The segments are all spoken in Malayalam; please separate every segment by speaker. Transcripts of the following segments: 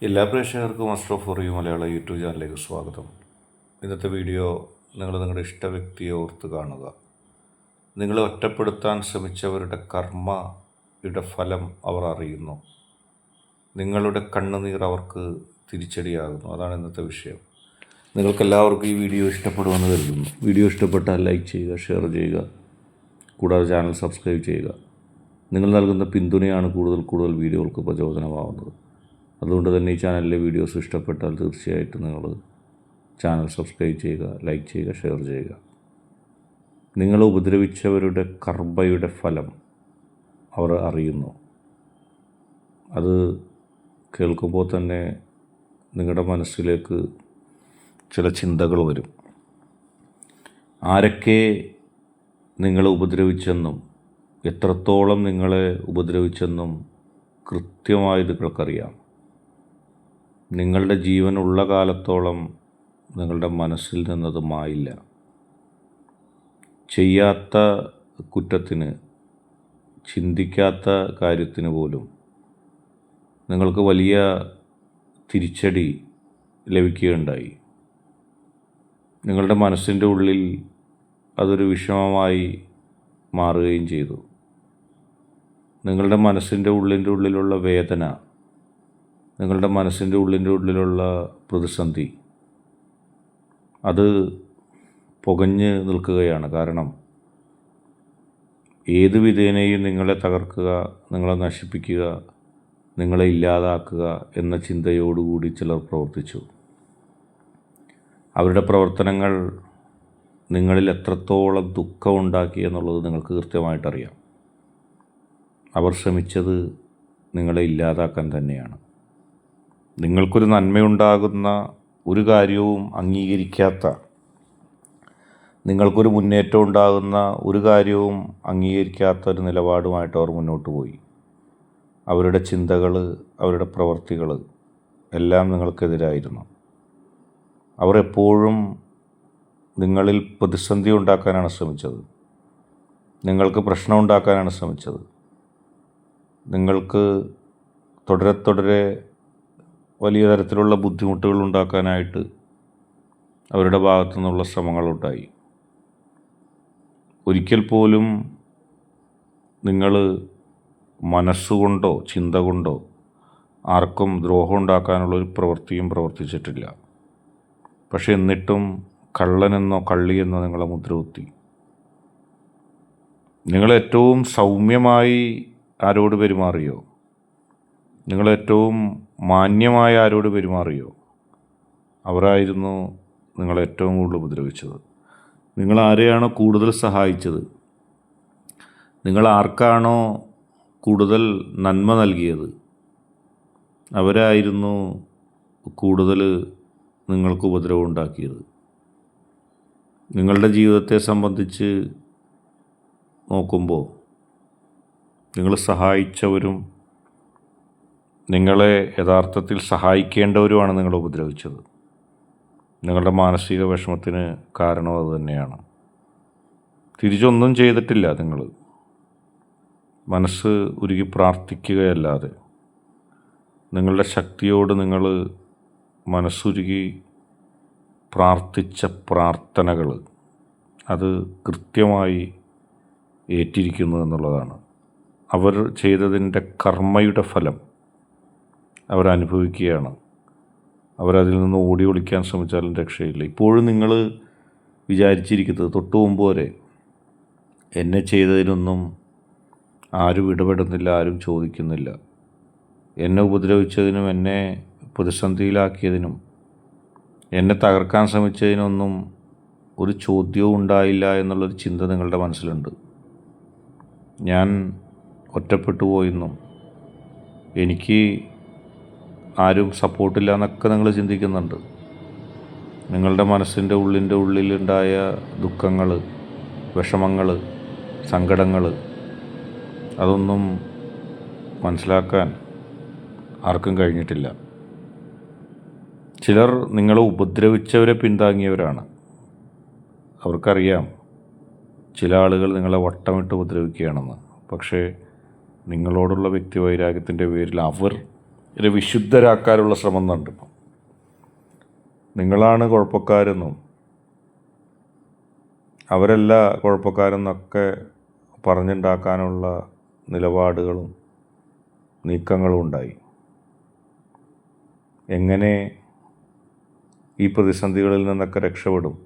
Speaker 1: എല്ലാ പ്രേക്ഷകർക്കും astro for you Malayala YouTube ചാനലിലേക്ക് സ്വാഗതം. ഇന്നത്തെ വീഡിയോ നിങ്ങളുടെ ഇഷ്ട വ്യക്തിയെ ഓർത്ത് കാണുക. നിങ്ങളെ ഒറ്റപ്പെടുത്താൻ ശ്രമിച്ചവരുടെ കർമ്മയുടെ ഫലം അവർ അറിയുന്നു. നിങ്ങളുടെ കണ്ണുനീർ അവർക്ക് തിരിച്ചടിയാകുന്നു. അതാണ് ഇന്നത്തെ വിഷയം. നിങ്ങൾക്കെല്ലാവർക്കും ഈ വീഡിയോ ഇഷ്ടപ്പെടുമെന്ന് കരുതുന്നു. വീഡിയോ ഇഷ്ടപ്പെട്ടാൽ ലൈക്ക് ചെയ്യുക, ഷെയർ ചെയ്യുക, കൂടാതെ ചാനൽ സബ്സ്ക്രൈബ് ചെയ്യുക. നിങ്ങൾ നൽകുന്ന പിന്തുണയാണ് കൂടുതൽ വീഡിയോകൾക്ക് പ്രചോദനമാവുന്നത്. അതുകൊണ്ട് തന്നെ ഈ ചാനലിലെ വീഡിയോസ് ഇഷ്ടപ്പെട്ടാൽ തീർച്ചയായിട്ടും നിങ്ങൾ ചാനൽ സബ്സ്ക്രൈബ് ചെയ്യുക, ലൈക്ക് ചെയ്യുക, ഷെയർ ചെയ്യുക. നിങ്ങൾ ഉപദ്രവിച്ചവരുടെ കർമ്മയുടെ ഫലം അവർ അറിയുന്നു. അത് കേൾക്കുമ്പോൾ തന്നെ നിങ്ങളുടെ മനസ്സിലേക്ക് ചില ചിന്തകൾ വരും. ആരൊക്കെ നിങ്ങളെ ഉപദ്രവിച്ചെന്നും എത്രത്തോളം നിങ്ങളെ ഉപദ്രവിച്ചെന്നും കൃത്യമായി നിങ്ങൾക്കറിയാം. നിങ്ങളുടെ ജീവനുള്ള കാലത്തോളം നിങ്ങളുടെ മനസ്സിൽ നിന്നത് മായില്ല. ചെയ്യാത്ത കുറ്റത്തിന്, ചിന്തിക്കാത്ത കാര്യത്തിന് പോലും നിങ്ങൾക്ക് വലിയ തിരിച്ചടി ലഭിക്കുകയുണ്ടായി. നിങ്ങളുടെ മനസ്സിൻ്റെ ഉള്ളിൽ അതൊരു വിഷമമായി മാറുകയും ചെയ്തു. നിങ്ങളുടെ മനസ്സിൻ്റെ ഉള്ളിലുള്ള വേദന, നിങ്ങളുടെ മനസ്സിൻ്റെ ഉള്ളിലുള്ള പ്രതിസന്ധി അത് പുകഞ്ഞ് നിൽക്കുകയാണ്. കാരണം ഏത് വിധേനയും നിങ്ങളെ തകർക്കുക, നിങ്ങളെ നശിപ്പിക്കുക, നിങ്ങളെ ഇല്ലാതാക്കുക എന്ന ചിന്തയോടുകൂടി ചിലർ പ്രവർത്തിച്ചു. അവരുടെ പ്രവർത്തനങ്ങൾ നിങ്ങളിൽ എത്രത്തോളം ദുഃഖമുണ്ടാക്കി എന്നുള്ളത് നിങ്ങൾക്ക് കൃത്യമായിട്ടറിയാം. അവർ ശ്രമിച്ചത് നിങ്ങളെ ഇല്ലാതാക്കാൻ തന്നെയാണ്. നിങ്ങൾക്കൊരു നന്മയുണ്ടാകുന്ന ഒരു കാര്യവും അംഗീകരിക്കാത്ത, നിങ്ങൾക്കൊരു മുന്നേറ്റം ഉണ്ടാകുന്ന ഒരു കാര്യവും അംഗീകരിക്കാത്ത ഒരു നിലപാടുമായിട്ട് അവർ മുന്നോട്ട് പോയി. അവരുടെ ചിന്തകൾ, അവരുടെ പ്രവർത്തികൾ എല്ലാം നിങ്ങൾക്കെതിരായിരുന്നു. അവർ എപ്പോഴും നിങ്ങളിൽ പ്രതിസന്ധി ഉണ്ടാക്കാനാണ് ശ്രമിച്ചത്. നിങ്ങൾക്ക് പ്രശ്നം ഉണ്ടാക്കാനാണ് ശ്രമിച്ചത്. നിങ്ങൾക്ക് തുടരെ വലിയ തരത്തിലുള്ള ബുദ്ധിമുട്ടുകൾ ഉണ്ടാക്കാനായിട്ട് അവരുടെ ഭാഗത്തു നിന്നുള്ള ശ്രമങ്ങളുണ്ടായി. ഒരിക്കൽ പോലും നിങ്ങൾ മനസ്സുകൊണ്ടോ ചിന്ത കൊണ്ടോ ആർക്കും ദ്രോഹം ഉണ്ടാക്കാനുള്ളൊരു പ്രവൃത്തിയും പ്രവർത്തിച്ചിട്ടില്ല. പക്ഷെ എന്നിട്ടും കള്ളനെന്നോ കള്ളിയെന്നോ നിങ്ങളെ മുദ്രകുത്തി. നിങ്ങളേറ്റവും സൗമ്യമായി ആരോട് പെരുമാറിയോ, നിങ്ങളേറ്റവും മാന്യമായ ആരോട് പെരുമാറിയോ, അവരായിരുന്നു നിങ്ങളേറ്റവും കൂടുതൽ ഉപദ്രവിച്ചത്. നിങ്ങൾ ആരെയാണോ കൂടുതൽ സഹായിച്ചത്, നിങ്ങൾ ആർക്കാണോ കൂടുതൽ നന്മ നൽകിയത്, അവരായിരുന്നു കൂടുതൽ നിങ്ങൾക്ക് ഉപദ്രവം ഉണ്ടാക്കിയത്. നിങ്ങളുടെ ജീവിതത്തെ സംബന്ധിച്ച് നോക്കുമ്പോൾ നിങ്ങൾ സഹായിച്ചവരും നിങ്ങളെ യഥാർത്ഥത്തിൽ സഹായിക്കേണ്ടവരുമാണ് നിങ്ങളെ ഉപദ്രവിച്ചത്. നിങ്ങളുടെ മാനസിക വിഷമത്തിന് കാരണം അതുതന്നെയാണ്. തിരിച്ചൊന്നും ചെയ്തിട്ടില്ല. നിങ്ങൾ മനസ്സ് ഉരുകി പ്രാർത്ഥിക്കുകയല്ലാതെ, നിങ്ങളുടെ ശക്തിയോട് നിങ്ങൾ മനസ്സുരുകി പ്രാർത്ഥിച്ച പ്രാർത്ഥനകൾ അത് കൃത്യമായി ഏറ്റിരിക്കുന്നു എന്നുള്ളതാണ്. അവർ ചെയ്തതിൻ്റെ കർമ്മയുടെ ഫലം അവരനുഭവിക്കുകയാണ്. അവരതിൽ നിന്ന് ഓടി ഒളിക്കാൻ ശ്രമിച്ചാലും രക്ഷയില്ല. ഇപ്പോഴും നിങ്ങൾ വിചാരിച്ചിരിക്കുന്നത്, തൊട്ടു മുമ്പ് വരെ എന്നെ ചെയ്തതിനൊന്നും ആരും ഇടപെടുന്നില്ല, ആരും ചോദിക്കുന്നില്ല, എന്നെ ഉപദ്രവിച്ചതിനും എന്നെ പ്രതിസന്ധിയിലാക്കിയതിനും എന്നെ തകർക്കാൻ ശ്രമിച്ചതിനൊന്നും ഒരു ചോദ്യവും ഉണ്ടായില്ല എന്നുള്ളൊരു ചിന്ത നിങ്ങളുടെ മനസ്സിലുണ്ട്. ഞാൻ ഒറ്റപ്പെട്ടു പോയെന്നും എനിക്ക് ആരും സപ്പോർട്ടില്ല എന്നൊക്കെ നിങ്ങൾ ചിന്തിക്കുന്നുണ്ട്. നിങ്ങളുടെ മനസ്സിൻ്റെ ഉള്ളിലുണ്ടായ ദുഃഖങ്ങൾ, വിഷമങ്ങൾ, സങ്കടങ്ങൾ അതൊന്നും മനസ്സിലാക്കാൻ ആർക്കും കഴിഞ്ഞിട്ടില്ല. ചിലർ നിങ്ങളെ ഉപദ്രവിച്ചവരെ പിന്താങ്ങിയവരാണ്. അവർക്കറിയാം ചില ആളുകൾ നിങ്ങളെ വട്ടമിട്ട് ഉപദ്രവിക്കുകയാണെന്ന്. പക്ഷേ നിങ്ങളോടുള്ള വ്യക്തിവൈരാഗ്യത്തിൻ്റെ പേരിൽ അവർ ഇതിനെ വിശുദ്ധരാക്കാനുള്ള ശ്രമം നടത്തും. നിങ്ങളാണ് കുഴപ്പക്കാരെന്നും അവരല്ല കുഴപ്പക്കാരെന്നൊക്കെ പറഞ്ഞുണ്ടാക്കാനുള്ള നിലപാടുകളും നീക്കങ്ങളും ഉണ്ടായി. എങ്ങനെ ഈ പ്രതിസന്ധികളിൽ നിന്നൊക്കെ രക്ഷപ്പെടും,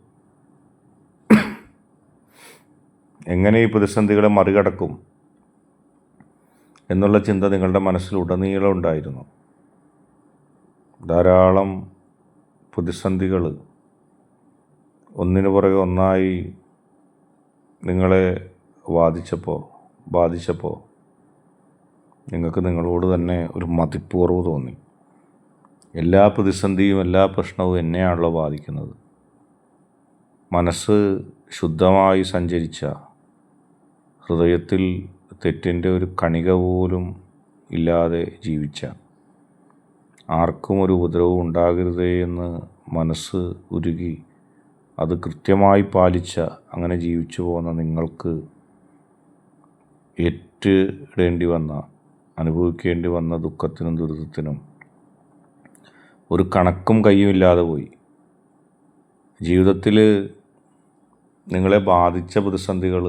Speaker 1: എങ്ങനെ ഈ പ്രതിസന്ധികളെ മറികടക്കും എന്നുള്ള ചിന്ത നിങ്ങളുടെ മനസ്സിലുടനീളം ഉണ്ടായിരുന്നു. ധാരാളം പ്രതിസന്ധികൾ ഒന്നിനു പുറകെ ഒന്നായി നിങ്ങളെ ബാധിച്ചപ്പോൾ നിങ്ങൾക്ക് നിങ്ങളോട് തന്നെ ഒരു മതിപ്പുറവ് തോന്നി. എല്ലാ പ്രതിസന്ധിയും എല്ലാ പ്രശ്നവും എന്നെയാണല്ലോ ബാധിക്കുന്നത്. മനസ്സ് ശുദ്ധമായി സഞ്ചരിച്ച, ഹൃദയത്തിൽ തെറ്റിൻ്റെ ഒരു കണിക പോലും ഇല്ലാതെ ജീവിച്ച, ആർക്കും ഒരു ഉപദ്രവവും ഉണ്ടാകരുതേ എന്ന് മനസ്സ് ഉരുകി അത് കൃത്യമായി പാലിച്ച, അങ്ങനെ ജീവിച്ചു പോകുന്ന നിങ്ങൾക്ക് അനുഭവിക്കേണ്ടി വന്ന ദുഃഖത്തിനും ദുരിതത്തിനും ഒരു കണക്കും കയ്യുമില്ലാതെ പോയി. ജീവിതത്തിൽ നിങ്ങളെ ബാധിച്ച പ്രതിസന്ധികൾ,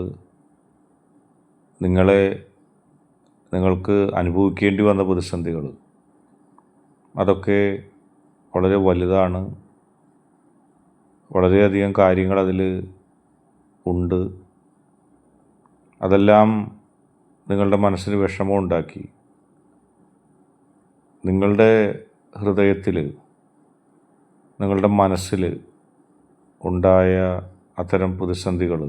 Speaker 1: നിങ്ങൾക്ക് അനുഭവിക്കേണ്ടി വന്ന പ്രതിസന്ധികൾ, അതൊക്കെ വളരെ വലുതാണ്. വളരെയധികം കാര്യങ്ങൾ അതിൽ ഉണ്ട്. അതെല്ലാം നിങ്ങളുടെ മനസ്സിന് വിഷമം ഉണ്ടാക്കി. നിങ്ങളുടെ ഹൃദയത്തിൽ, നിങ്ങളുടെ മനസ്സിൽ ഉണ്ടായ അത്തരം പ്രതിസന്ധികൾ,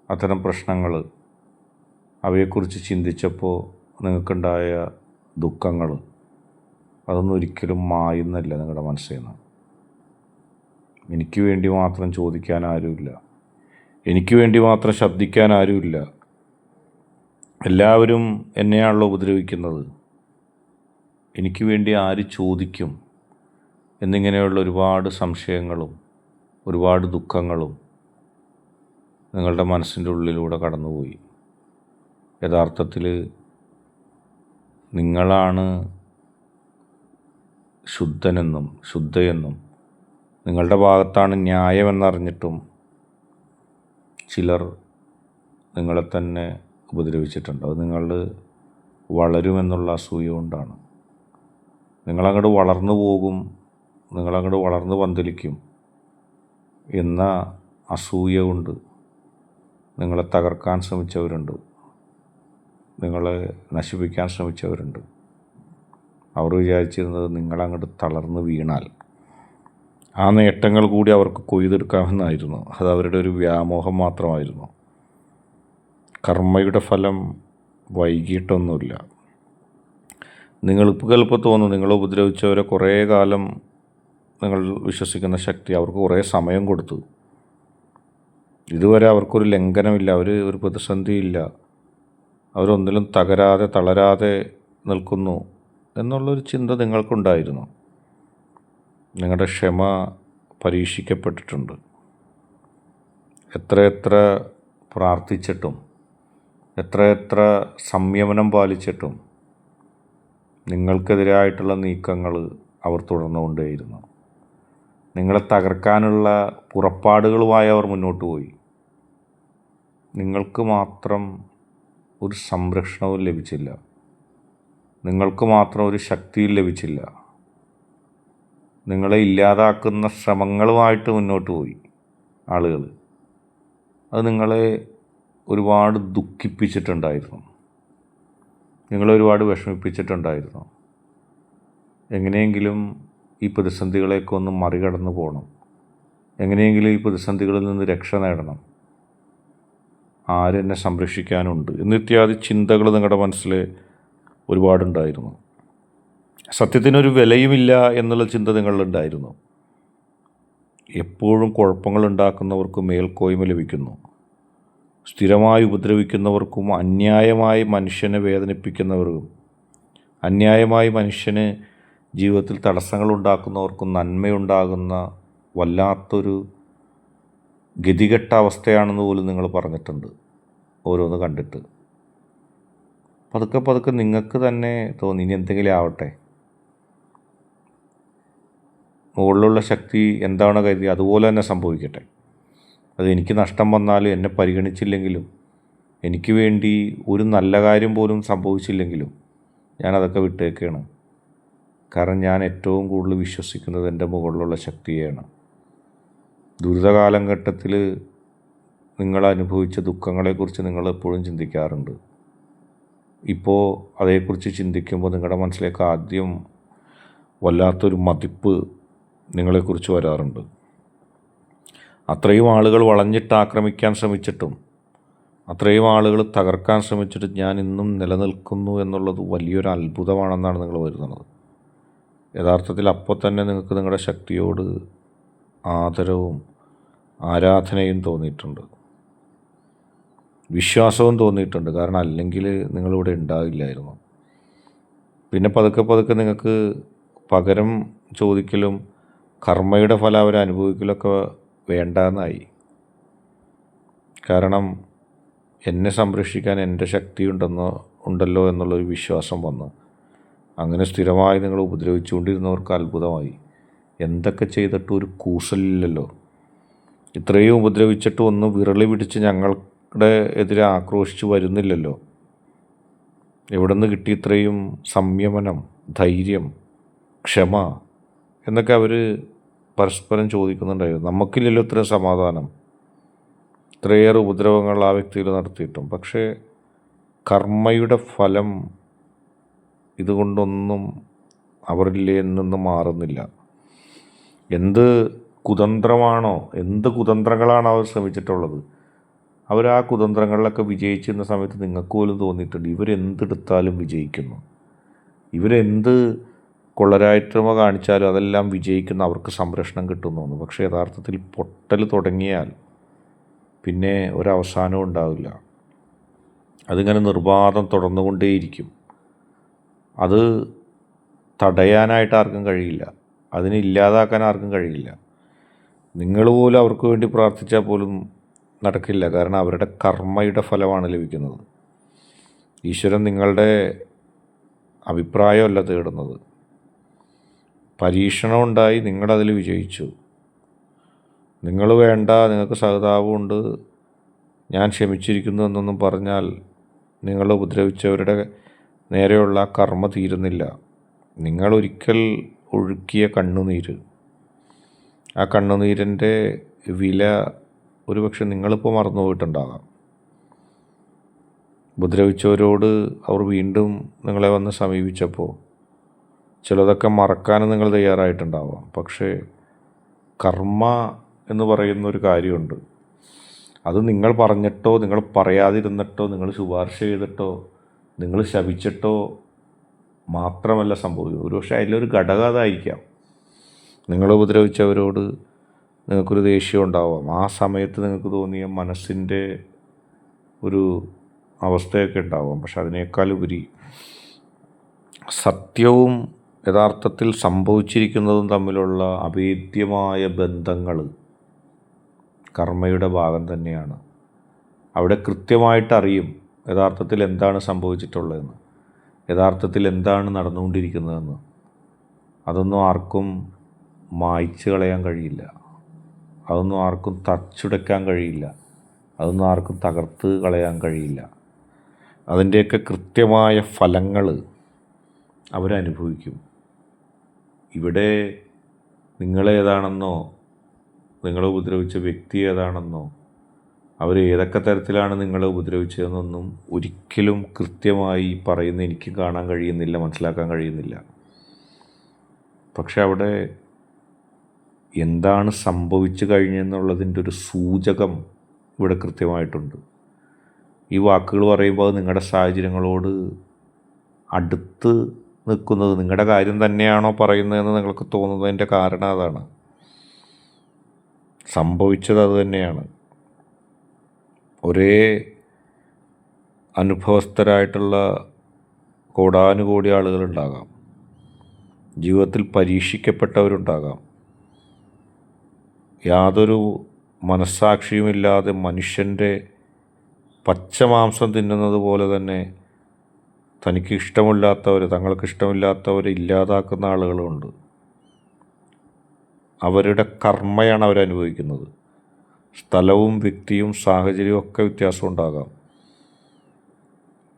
Speaker 1: അത്തരം പ്രശ്നങ്ങൾ, അവയെക്കുറിച്ച് ചിന്തിച്ചപ്പോൾ നിങ്ങൾക്കുണ്ടായ ദുഃഖങ്ങൾ, അതൊന്നും ഒരിക്കലും മായുന്നില്ല നിങ്ങളുടെ മനസ്സിൽ നിന്ന്. എനിക്ക് വേണ്ടി മാത്രം ചോദിക്കാൻ ആരുമില്ല, എനിക്ക് വേണ്ടി മാത്രം ശബ്ദിക്കാൻ ആരുമില്ല, എല്ലാവരും എന്നെയാണല്ലോ ഉപദ്രവിക്കുന്നത്, എനിക്ക് വേണ്ടി ആര് ചോദിക്കും എന്നിങ്ങനെയുള്ള ഒരുപാട് സംശയങ്ങളും ഒരുപാട് ദുഃഖങ്ങളും നിങ്ങളുടെ മനസ്സിൻ്റെ ഉള്ളിലൂടെ കടന്നുപോയി. യഥാർത്ഥത്തിൽ നിങ്ങളാണ് ശുദ്ധയെന്നും നിങ്ങളുടെ ഭാഗത്താണ് ന്യായമെന്നറിഞ്ഞിട്ടും ചിലർ നിങ്ങളെ തന്നെ ഉപദ്രവിച്ചിട്ടുണ്ട്. അത് നിങ്ങൾ വളരുമെന്നുള്ള അസൂയ കൊണ്ടാണ്. നിങ്ങളങ്ങോട്ട് വളർന്നു പോകും, നിങ്ങളങ്ങോട്ട് വളർന്നു പന്തലിക്കും എന്ന അസൂയ കൊണ്ട് നിങ്ങളെ തകർക്കാൻ ശ്രമിച്ചവരുണ്ട്, നിങ്ങളെ നശിപ്പിക്കാൻ ശ്രമിച്ചവരുണ്ട്. അവർ വിചാരിച്ചിരുന്നത് നിങ്ങളങ്ങോട്ട് തളർന്ന് വീണാൽ ആ നേട്ടങ്ങൾ കൂടി അവർക്ക് കൊയ്തെടുക്കാമെന്നായിരുന്നു. അത് അവരുടെ ഒരു വ്യാമോഹം മാത്രമായിരുന്നു. കർമ്മയുടെ ഫലം വൈകിട്ടൊന്നുമില്ല. നിങ്ങൾക്ക് ചിലപ്പോൾ തോന്നും, നിങ്ങൾ ഉപദ്രവിച്ചവരെ കുറേ കാലം നിങ്ങൾ വിശ്വസിക്കുന്ന ശക്തി അവർക്ക് കുറേ സമയം കൊടുത്തു, ഇതുവരെ അവർക്കൊരു ലംഘനമില്ല, ഒരു പ്രതിസന്ധിയില്ല, അവരൊന്നിലും തളരാതെ നിൽക്കുന്നു എന്നുള്ളൊരു ചിന്ത നിങ്ങൾക്കുണ്ടായിരുന്നു. നിങ്ങളുടെ ക്ഷമ പരീക്ഷിക്കപ്പെട്ടിട്ടുണ്ട്. എത്രയെത്ര പ്രാർത്ഥിച്ചിട്ടും എത്രയെത്ര സംയമനം പാലിച്ചിട്ടും നിങ്ങൾക്കെതിരായിട്ടുള്ള നീക്കങ്ങൾ അവർ തുടർന്നുകൊണ്ടേയിരുന്നു. നിങ്ങളെ തകർക്കാനുള്ള പുറപ്പാടുകളുമായി അവർ മുന്നോട്ട് പോയി. നിങ്ങൾക്ക് മാത്രം ഒരു സംരക്ഷണവും ലഭിച്ചില്ല, നിങ്ങൾക്ക് മാത്രം ഒരു ശക്തിയും ലഭിച്ചില്ല. നിങ്ങളെ ഇല്ലാതാക്കുന്ന ശ്രമങ്ങളുമായിട്ട് മുന്നോട്ട് പോയി ആളുകൾ. അത് നിങ്ങളെ ഒരുപാട് ദുഃഖിപ്പിച്ചിട്ടുണ്ടായിരുന്നു, നിങ്ങളെ ഒരുപാട് വിഷമിപ്പിച്ചിട്ടുണ്ടായിരുന്നു. എങ്ങനെയെങ്കിലും ഈ പ്രതിസന്ധികളെയൊക്കെ ഒന്ന് മറികടന്ന് പോകണം, എങ്ങനെയെങ്കിലും ഈ പ്രതിസന്ധികളിൽ നിന്ന് രക്ഷ നേടണം, ആരെന്നെ സംരക്ഷിക്കാനുണ്ട് എന്നിത്യാദി ചിന്തകൾ നിങ്ങളുടെ മനസ്സിൽ ഒരുപാടുണ്ടായിരുന്നു. സത്യത്തിനൊരു വിലയുമില്ല എന്നുള്ള ചിന്ത നിങ്ങളിലുണ്ടായിരുന്നു. എപ്പോഴും കുഴപ്പങ്ങൾ ഉണ്ടാക്കുന്നവർക്ക് മേൽക്കോയ്മ ലഭിക്കുന്നു, സ്ഥിരമായി ഉപദ്രവിക്കുന്നവർക്കും അന്യായമായി മനുഷ്യനെ വേദനിപ്പിക്കുന്നവർക്കും അന്യായമായി മനുഷ്യന് ജീവിതത്തിൽ തടസ്സങ്ങൾ ഉണ്ടാക്കുന്നവർക്കും നന്മയുണ്ടാകുന്ന വല്ലാത്തൊരു ഗതികെട്ട അവസ്ഥയാണെന്ന് പോലും നിങ്ങൾ പറഞ്ഞിട്ടുണ്ട് ഓരോന്ന് കണ്ടിട്ട്. പതുക്കെ നിങ്ങൾക്ക് തന്നെ തോന്നി ഇനി എന്തെങ്കിലും ആവട്ടെ, മുകളിലുള്ള ശക്തി എന്താണോ കരുതി അതുപോലെ തന്നെ സംഭവിക്കട്ടെ. അത് എനിക്ക് നഷ്ടം വന്നാലും എന്നെ പരിഗണിച്ചില്ലെങ്കിലും എനിക്ക് വേണ്ടി ഒരു നല്ല കാര്യം പോലും സംഭവിച്ചില്ലെങ്കിലും ഞാനതൊക്കെ വിട്ടേക്കാണ്. കാരണം ഞാൻ ഏറ്റവും കൂടുതൽ വിശ്വസിക്കുന്നത് എൻ്റെ മുകളിലുള്ള ശക്തിയെയാണ്. ദുരിതകാലഘട്ടത്തിൽ നിങ്ങൾ അനുഭവിച്ച ദുഃഖങ്ങളെക്കുറിച്ച് നിങ്ങൾ എപ്പോഴും ചിന്തിക്കാറുണ്ട്. ഇപ്പോൾ അതേക്കുറിച്ച് ചിന്തിക്കുമ്പോൾ നിങ്ങളുടെ മനസ്സിലേക്ക് ആദ്യം വല്ലാത്തൊരു മതിപ്പ് നിങ്ങളെക്കുറിച്ച് വരാറുണ്ട്. അത്രയും ആളുകൾ വളഞ്ഞിട്ട് ആക്രമിക്കാൻ ശ്രമിച്ചിട്ടും അത്രയും ആളുകൾ തകർക്കാൻ ശ്രമിച്ചിട്ടും ഞാൻ ഇന്നും നിലനിൽക്കുന്നു എന്നുള്ളത് വലിയൊരു അത്ഭുതമാണെന്നാണ് നിങ്ങൾ വരുന്നത്. യഥാർത്ഥത്തിൽ അപ്പോൾ തന്നെ നിങ്ങൾക്ക് നിങ്ങളുടെ ശക്തിയോട് ആദരവും ആരാധനയും തോന്നിയിട്ടുണ്ട്, വിശ്വാസവും തോന്നിയിട്ടുണ്ട്. കാരണം അല്ലെങ്കിൽ നിങ്ങളിവിടെ ഉണ്ടാവില്ലായിരുന്നു. പിന്നെ പതുക്കെ പതുക്കെ നിങ്ങൾക്ക് പകരം ചോദിക്കലും കർമ്മയുടെ ഫലം അവർ അനുഭവിക്കലൊക്കെ വേണ്ടാന്നായി. കാരണം എന്നെ സംരക്ഷിക്കാൻ എൻ്റെ ശക്തി ഉണ്ടല്ലോ എന്നുള്ളൊരു വിശ്വാസം വന്നു. അങ്ങനെ സ്ഥിരമായി നിങ്ങൾ ഉപദ്രവിച്ചുകൊണ്ടിരുന്നവർക്ക് അത്ഭുതമായി. എന്തൊക്കെ ചെയ്തിട്ട് ഒരു കൂസലില്ലല്ലോ, ഇത്രയും ഉപദ്രവിച്ചിട്ട് ഒന്ന് വിരളി പിടിച്ച് ഞങ്ങളുടെ എതിരെ ആക്രോശിച്ച് വരുന്നില്ലല്ലോ, എവിടെ നിന്ന് കിട്ടി ഇത്രയും സംയമനം, ധൈര്യം, ക്ഷമ എന്നൊക്കെ അവർ പരസ്പരം ചോദിക്കുന്നുണ്ടായിരുന്നു. നമുക്കില്ലല്ലോ ഇത്രയും സമാധാനം, ഇത്രയേറെ ഉപദ്രവങ്ങൾ ആ വ്യക്തിയിൽ നടത്തിയിട്ടും. പക്ഷേ കർമ്മയുടെ ഫലം ഇതുകൊണ്ടൊന്നും അവരിൽ നിന്നും മാറുന്നില്ല. എന്ത് കുതന്ത്രങ്ങളാണ് അവർ ശ്രമിച്ചിട്ടുള്ളത്. അവർ ആ കുതന്ത്രങ്ങളിലൊക്കെ വിജയിച്ചിരുന്ന സമയത്ത് നിങ്ങൾക്ക് പോലും തോന്നിയിട്ടുണ്ട് ഇവരെന്തെടുത്താലും വിജയിക്കുന്നു, ഇവരെന്ത് കൊള്ളരായ്മ കാണിച്ചാലും അതെല്ലാം വിജയിക്കുന്ന, അവർക്ക് സംരക്ഷണം കിട്ടുന്നു. പക്ഷേ യഥാർത്ഥത്തിൽ പൊട്ടൽ തുടങ്ങിയാൽ പിന്നെ ഒരവസാനവും ഉണ്ടാവില്ല. അതിങ്ങനെ നിർബാധം തുടർന്നുകൊണ്ടേയിരിക്കും. അത് തടയാനായിട്ട് ആർക്കും കഴിയില്ല, അതിനെ ഇല്ലാതാക്കാൻ ആർക്കും കഴിയില്ല. നിങ്ങൾ പോലും അവർക്ക് വേണ്ടി പ്രാർത്ഥിച്ചാൽ പോലും നടക്കില്ല. കാരണം അവരുടെ കർമ്മയുടെ ഫലമാണ് ലഭിക്കുന്നത്. ഈശ്വരൻ നിങ്ങളുടെ അഭിപ്രായമല്ല തേടുന്നത്. പരീക്ഷണം ഉണ്ടായി, നിങ്ങളതിൽ വിജയിച്ചു. നിങ്ങൾ വേണ്ട, നിങ്ങൾക്ക് സഹതാപമുണ്ട്, ഞാൻ ക്ഷമിച്ചിരിക്കുന്നു എന്നൊന്നും പറഞ്ഞാൽ നിങ്ങൾ ഉപദ്രവിച്ചവരുടെ നേരെയുള്ള കർമ്മ തീരുന്നില്ല. നിങ്ങളൊരിക്കൽ ഒഴുക്കിയ കണ്ണുനീര്, ആ കണ്ണുനീരിൻ്റെ വില ഒരുപക്ഷെ നിങ്ങളിപ്പോൾ മറന്നുപോയിട്ടുണ്ടാകാം. ഉപദ്രവിച്ചവരോട് അവർ വീണ്ടും നിങ്ങളെ വന്ന് സമീപിച്ചപ്പോൾ ചിലതൊക്കെ മറക്കാനും നിങ്ങൾ തയ്യാറായിട്ടുണ്ടാവാം. പക്ഷേ കർമ്മ എന്ന് പറയുന്നൊരു കാര്യമുണ്ട്. അത് നിങ്ങൾ പറഞ്ഞിട്ടോ നിങ്ങൾ പറയാതിരുന്നിട്ടോ നിങ്ങൾ ശുപാർശ ചെയ്തിട്ടോ നിങ്ങൾ ശപിച്ചിട്ടോ മാത്രമല്ല സംഭവിക്കുന്നത്. ഒരുപക്ഷെ അതിലൊരു ഘടകം അതായിരിക്കാം. നിങ്ങൾ ഉപദ്രവിച്ചവരോട് നിങ്ങൾക്കൊരു ദേഷ്യം ഉണ്ടാവാം. ആ സമയത്ത് നിങ്ങൾക്ക് തോന്നിയ മനസ്സിൻ്റെ ഒരു അവസ്ഥയൊക്കെ ഉണ്ടാവാം. പക്ഷെ അതിനേക്കാളുപരി സത്യവും യഥാർത്ഥത്തിൽ സംഭവിച്ചിരിക്കുന്നതും തമ്മിലുള്ള അഭേദ്യമായ ബന്ധങ്ങൾ കർമ്മയുടെ ഭാഗം തന്നെയാണ്. അവിടെ കൃത്യമായിട്ടറിയും യഥാർത്ഥത്തിൽ എന്താണ് സംഭവിച്ചിട്ടുള്ളതെന്ന്, യഥാർത്ഥത്തിൽ എന്താണ് നടന്നുകൊണ്ടിരിക്കുന്നതെന്ന്. അതൊന്നും ആർക്കും മായ്ച്ചു കളയാൻ കഴിയില്ല, അതൊന്നും ആർക്കും തച്ചുടയ്ക്കാൻ കഴിയില്ല, അതൊന്നും ആർക്കും തകർത്ത് കളയാൻ കഴിയില്ല. അതിൻ്റെയൊക്കെ കൃത്യമായ ഫലങ്ങൾ അവരനുഭവിക്കും. ഇവിടെ നിങ്ങളേതാണെന്നോ നിങ്ങളെ ഉപദ്രവിച്ച വ്യക്തി ഏതാണെന്നോ അവർ ഏതൊക്കെ തരത്തിലാണ് നിങ്ങളെ ഉപദ്രവിച്ചതെന്നൊന്നും ഒരിക്കലും കൃത്യമായി പറയുന്ന എനിക്ക് കാണാൻ കഴിയുന്നില്ല, മനസ്സിലാക്കാൻ കഴിയുന്നില്ല. പക്ഷെ അവിടെ എന്താണ് സംഭവിച്ചു കഴിഞ്ഞെന്നുള്ളതിൻ്റെ ഒരു സൂചകം ഇവിടെ കൃത്യമായിട്ടുണ്ട്. ഈ വാക്കുകൾ പറയുമ്പോൾ അത് നിങ്ങളുടെ സാഹചര്യങ്ങളോട് അടുത്ത് നിൽക്കുന്നത്, നിങ്ങളുടെ കാര്യം തന്നെയാണോ പറയുന്നതെന്ന് നിങ്ങൾക്ക് തോന്നുന്നതിൻ്റെ കാരണം അതാണ്. സംഭവിച്ചത് അത് തന്നെയാണ്. ഒരേ അനുഭവസ്ഥരായിട്ടുള്ള കോടാനുകോടി ആളുകളുണ്ടാകാം, ജീവിതത്തിൽ പരീക്ഷിക്കപ്പെട്ടവരുണ്ടാകാം. യാതൊരു മനസ്സാക്ഷിയുമില്ലാതെ മനുഷ്യൻ്റെ പച്ചമാംസം തിന്നുന്നത് പോലെ തന്നെ തനിക്ക് ഇഷ്ടമില്ലാത്തവരെ, തങ്ങൾക്ക് ഇഷ്ടമില്ലാത്തവരെ ഇല്ലാതാക്കുന്ന ആളുകളുമുണ്ട്. അവരുടെ കർമ്മയാണ് അവരനുഭവിക്കുന്നത്. സ്ഥലവും വ്യക്തിയും സാഹചര്യവും ഒക്കെ വ്യത്യാസം ഉണ്ടാകാം.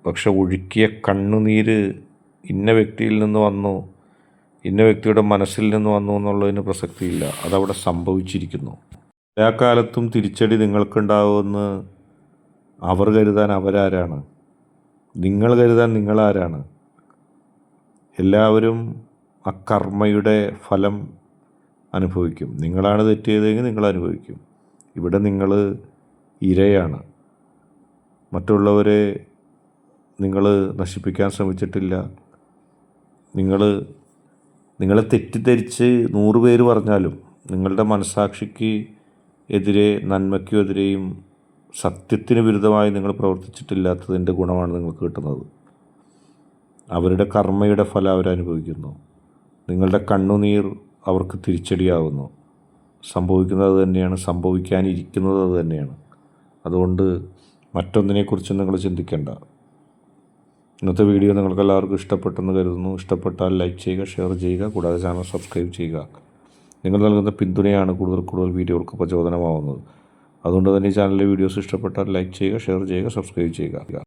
Speaker 1: പക്ഷെ ഒഴുക്കിയ കണ്ണുനീര് ഇന്ന വ്യക്തിയിൽ നിന്ന് വന്നു, ഇന്ന വ്യക്തിയുടെ മനസ്സിൽ നിന്ന് വന്നു എന്നുള്ളതിന് പ്രസക്തിയില്ല. അതവിടെ സംഭവിച്ചിരിക്കുന്നു. എല്ലാ കാലത്തും തിരിച്ചടി നിങ്ങൾക്കുണ്ടാവുമെന്ന് അവർ കരുതാൻ അവരാരാണ്? നിങ്ങൾ കരുതാൻ നിങ്ങളാരാണ്? എല്ലാവരും ആ കർമ്മയുടെ ഫലം അനുഭവിക്കും. നിങ്ങളാണ് തെറ്റ് ചെയ്തതെങ്കിൽ നിങ്ങൾ അനുഭവിക്കും. ഇവിടെ നിങ്ങൾ ഇരയാണ്. മറ്റുള്ളവരെ നിങ്ങൾ നശിപ്പിക്കാൻ ശ്രമിച്ചിട്ടില്ല. നിങ്ങളെ തെറ്റിദ്ധരിച്ച് 100 പേര് പറഞ്ഞാലും നിങ്ങളുടെ മനസാക്ഷിക്ക് എതിരെ, നന്മയ്ക്കും എതിരെയും സത്യത്തിന് വിരുദ്ധമായി നിങ്ങൾ പ്രവർത്തിച്ചിട്ടില്ലാത്തതിൻ്റെ ഗുണമാണ് നിങ്ങൾക്ക് കിട്ടുന്നത്. അവരുടെ കർമ്മയുടെ ഫലം അവരനുഭവിക്കുന്നു. നിങ്ങളുടെ കണ്ണുനീർ അവർക്ക് തിരിച്ചടിയാവുന്നു. സംഭവിക്കുന്നത് തന്നെയാണ്, സംഭവിക്കാനിരിക്കുന്നത് അത് തന്നെയാണ്. അതുകൊണ്ട് മറ്റൊന്നിനെക്കുറിച്ചും നിങ്ങൾ ചിന്തിക്കേണ്ട. ഇന്നത്തെ വീഡിയോ നിങ്ങൾക്ക് എല്ലാവർക്കും ഇഷ്ടപ്പെട്ടെന്ന് കരുതുന്നു. ഇഷ്ടപ്പെട്ടാൽ ലൈക്ക് ചെയ്യുക, ഷെയർ ചെയ്യുക, കൂടാതെ ചാനൽ സബ്സ്ക്രൈബ് ചെയ്യുക. നിങ്ങൾ നൽകുന്ന പിന്തുണയാണ് കൂടുതൽ വീഡിയോകൾക്ക് പ്രചോദനമാവുന്നത്. അതുകൊണ്ട് തന്നെ ഈ ചാനലിലെ വീഡിയോസ് ഇഷ്ടപ്പെട്ടാൽ ലൈക്ക് ചെയ്യുക, ഷെയർ ചെയ്യുക, സബ്സ്ക്രൈബ് ചെയ്യുക.